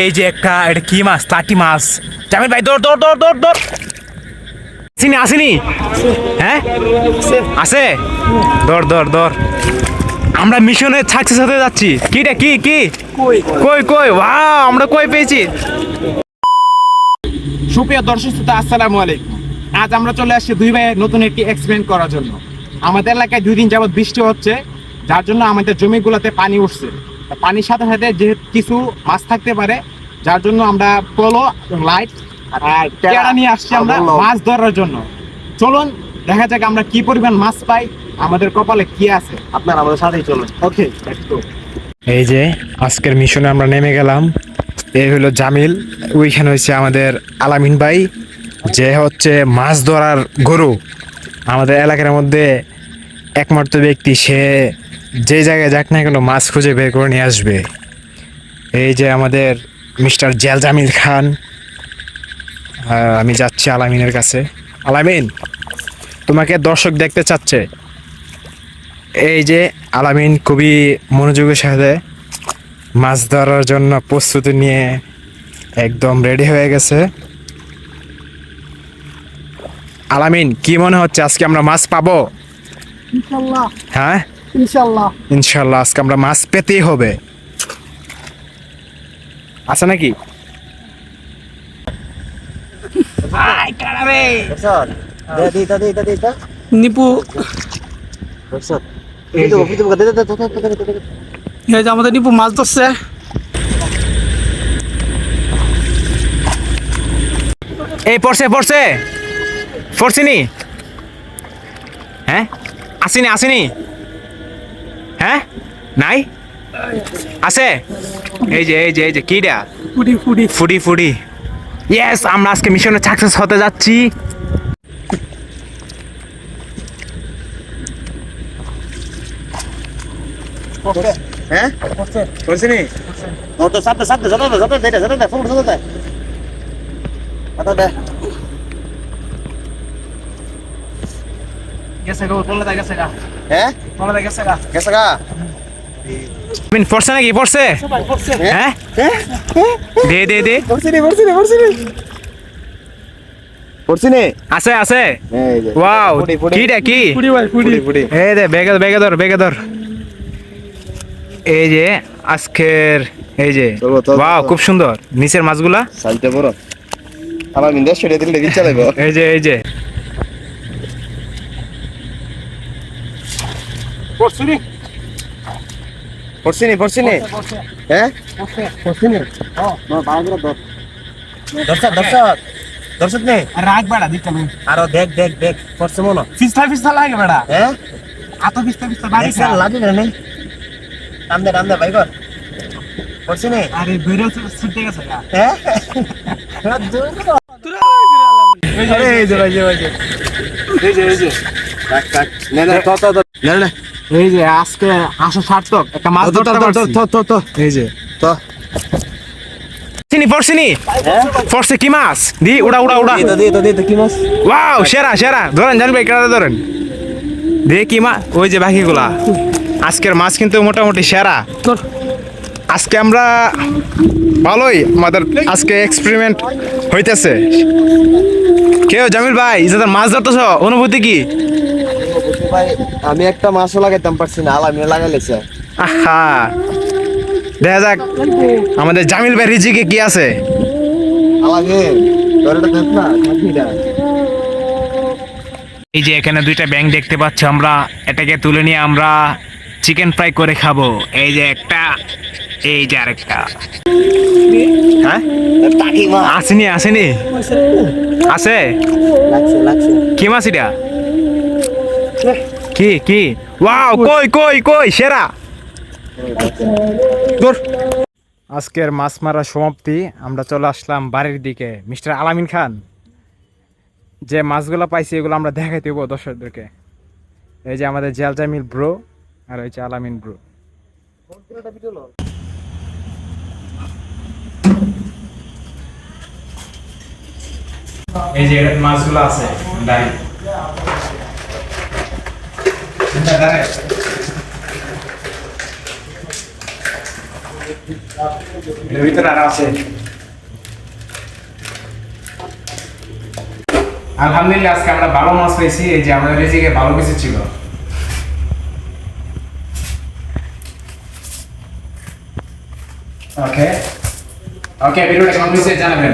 এই যে এটা কি মাছ? টাকি মাছ। জামিল ভাই দৌড় দৌড় দৌড় দৌড় দৌড়। আসেনি? হ্যাঁ আছে, দৌড় দৌড় দৌড়। আমরা মিশনে সাকসেস হতে যাচ্ছি। কিটা কি কি কই কই ওয়াও, আমরা কই পেয়েছি। সুপ্রিয় দর্শক শ্রোতা, আসসালামু আলাইকুম। আজ আমরা চলে আসছি দুই ভাইয়ের নতুন একটি এক্সপেরিমেন্ট করার জন্য। আমাদের এলাকায় 2 দিন যাবত বৃষ্টি হচ্ছে, যার জন্য আমাদের জমিগুলোতে পানি উঠছে। পানির সাথে সাথে যে কিছু মাছ থাকতে পারে, যার জন্য আমরা পলো লাইট আর ক্যারা নিয়ে আসছি আমরা মাছ ধরার জন্য। চলুন দেখা যাক আমরা কি পরিমাণ মাছ পাই, আমাদের কপালে কি আছে। আপনারা আমাদের সাথেই চলুন। ওকে, এই যে আজকের মিশনে আমরা নেমে গেলাম। এই হলো জামিল, ওইখানে হচ্ছে আমাদের আলামিন ভাই, যে হচ্ছে মাছ ধরার গরু আমাদের এলাকার মধ্যে একমাত্র ব্যক্তি। সে যে জায়গায় যাক না কেন মাছ খুঁজে বের করে নিয়ে আসবে। এই যে আমাদের মিস্টার জেল জামিল খান। আমি যাচ্ছি আলামিনের কাছে। আলামিন, তোমাকে দর্শক দেখতে চাচ্ছে। এই যে আলামিন খুবই মনোযোগের সাথে মাছ ধরার জন্য প্রস্তুতি নিয়ে একদম রেডি হয়ে গেছে। আলামিন, কি মনে হচ্ছে আজকে আমরা মাছ পাবো? ইনশাআল্লাহ। হ্যাঁ ইনশাআল্লাহ। ইনশাল্লাহ আজকে আমরা মাছ পেতেই হবে। আছে নাকি? নিপু এই যে আমাদের নিপু মাছ ধরছে। এই পড়ছে পড়ছে পড়ছিনি? হ্যাঁ আসিনি আসিনি? হ্যাঁ নাই আছে। এই যে এই যে এই যে কিডা foodie foodie foodie foodie. Yes, আমরা আজকে মিশনে সাকসেস হতে যাচ্ছি। হ্যাঁ করছিনি? তো সাথে সাথে যত যত দেটা যত দে ফোন যত দে দে গেছে গো তোলা দে গেছে গা। হ্যাঁ তোলা দে গেছে গা গেছে গা। মিন পড়ছে নাকি? পড়ছে? হ্যাঁ দে দে দে। পড়ছিনি? আছে আছে। এই যে ওয়াও, কিডা কি? ফুডি ভাই ফুডি ফুডি এই দে বেগে বেগে ধর বেগে ধর। এই যে আজকের এই যে ওয়াও, খুব সুন্দর নিচের মাছগুলা। সাইতে বড় আমার মিন্দাস ছেড়ে দিলে দিন চালাবো। এই যে এই যে পড়ছিনি? পড়ছিনি পড়ছিনি? হ্যাঁ পড়ছিনি? হ্যাঁ না বাগরা ধর দর্শক দর্শক দর্শক নে রাগ বাড়া দিতে আমি আরো দেখ দেখ দেখ পড়ছে মনো ফিসলা ফিসলা লাগে বাড়া। হ্যাঁ আতো ফিসলা ফিসলা বাড়ি লাগে না নে রামদে ভাই কর পড়ছিনি? আরে বেরো ছুটে গেছে গা। হ্যাঁ আরে এই যে ভাই ভাই এই যে কাট কাট না না তো না না এই যে আজকে আসো সার্থক একটা মাছ ধরতে পারছি। তো এই যে তো চিনি পড়ছিনি? পড়ছে কি মাছ? দি উড়া উড়া উড়া। তো কি মাছ? ওয়াও, সেরা সেরা। ধরেন জানবে কেডা ধরেন। দে কি মাছ? ওই যে বাকিগুলা। আজকের মাছ কিন্তু মোটামুটি সেরা। আজকে আমরা ভালোই, আমাদের আজকে এক্সপেরিমেন্ট হইতেছে। কেউ জামিল ভাই ইজাদার মাছ ধরতেছ, অনুভূতি কি? ভাই আমি একটা মাছও লাগাইতাম পারছি না, আলামিনে লাগাইলেছে। আহা, দেখা যাক আমাদের জামিল ভাই রিজিকে কি আছে। আলামিন তোরটা দেখ না কাকিটা। এই যে এখানে 2টা ব্যাঙ দেখতে পাচ্ছি আমরা। এটাকে তুলে নিয়ে আমরা চিকেন ফ্রাই করে খাবো। এই যে একটা, এই যে আরেকটা। হ্যাঁ টাকি মাছ আসেনি আসেনি? আছে। লাগছে কি মাছ এটা? কি কি? ওয়াও, কই কই কই সেরা। আজকের মাছ মারা সমাপ্তি। আমরা চলে আসলাম বাড়ির দিকে। মিস্টার আলামিন খান, যে মাছগুলো পাইছি এগুলো আমরা দেখাই দেবো দর্শকদেরকে। এই যে আমাদের জেল জামিল ব্রো, আর ওই যে আলামিন ব্রো। এই যে মাছগুলো আছে দাঁড়িয়ে। এর ভিতরে আর আছে। আলহামদুলিল্লাহ আজকে আমরা ভালো মাছ পেয়েছি, এই যে আমাদের রিজিকে ভালো কিছু ছিল। ওকে ভিডিওটা কেমন হয়েছে জানাবেন।